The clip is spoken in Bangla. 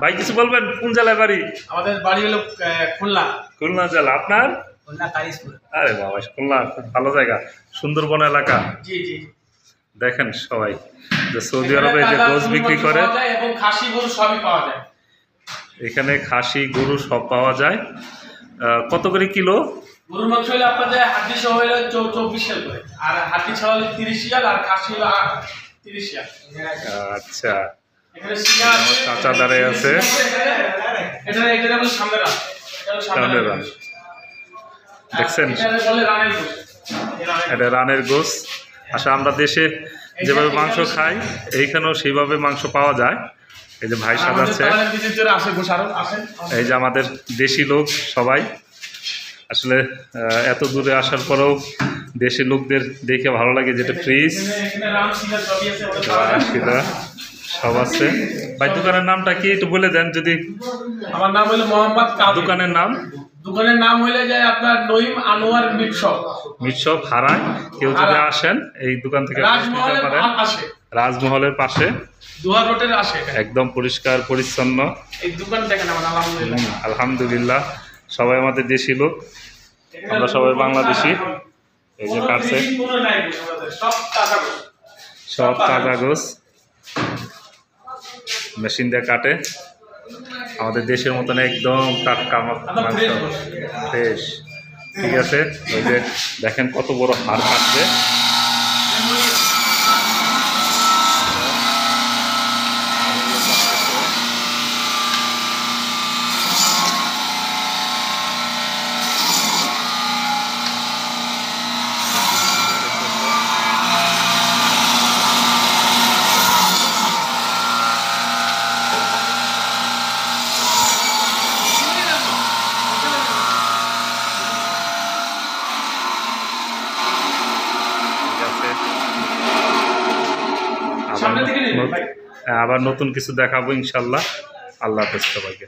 ভাই কিছু বলবেন? কোন জেলায় বাড়ি? আমাদের বাড়ি হলো খুলনা। খুলনা জেলা। আপনার? খুলনা কালিশপুর। আরে বাবা, খুলনা খুব ভালো জায়গা, সুন্দরবন এলাকা। জি জি। দেখেন সবাই যে সৌদি আরবে যে গোশ বিক্রি করে এবং খাসি গরু সবই পাওয়া যায়। এখানে খাসি গরু সব পাওয়া যায়। কত করে কিলো? গরুর মাংস হলে আপনাদের হাড্ডি সহ হলে 24 রিয়াল করে, আর হাড্ডি ছাড়া হলে 30 রিয়াল, আর খাসি হলো 30 রিয়াল। আচ্ছা, এখানে সিঙ্গা আছে, কাঁচা দাঁড়ায় আছে। এটা হলো সামনের রাত, এটা হলো সামনের রাত। দেখছেন, এটা বলে রানের গোশ। এটা রানের গোশ। আচ্ছা, আমরা দেশে যেভাবে মাংস খাই এইখানেও সেইভাবে মাংস পাওয়া যায়। এই যে ভাই সাজাচ্ছে, এই যে আমাদের দেশি লোক সবাই। আসলে এত দূরে আসার পরেও দেশি লোকদের দেখে ভালো লাগে, যেটা ফ্রিজ সব আছে। ভাই দোকানের নামটা কি একটু বলে দেন যদি। আমার নাম হলো মোহাম্মদ কাবিল। দোকানের নাম? দোকানের নাম হইলে যায় আপনার Naeem Anwar meat shop. Meat shop হারায়। কেউ যদি আসেন এই দোকান থেকে রাজমহলের পাশে, রাজমহলের পাশে দুয়ার রোডের আসে, একদম পরিষ্কার পরিচ্ছন্ন এই দোকান দেখেন আমার। আলহামদুলিল্লাহ, আলহামদুলিল্লাহ। সবাই আমাদের দেশি লোক, আমরা সবাই বাংলাদেশি। এই যে কাটছে সব তাজা গোশ, মেশিন দিয়ে কাটে। আমাদের দেশের মতন একদম টাটকা মাংস, ফ্রেশ। ঠিক আছে, ওই যে দেখেন কত বড় হাড় কাটছে। আবার নতুন কিছু দেখাবো ইনশাল্লাহ। আল্লাহ হাফেজ সবাইকে।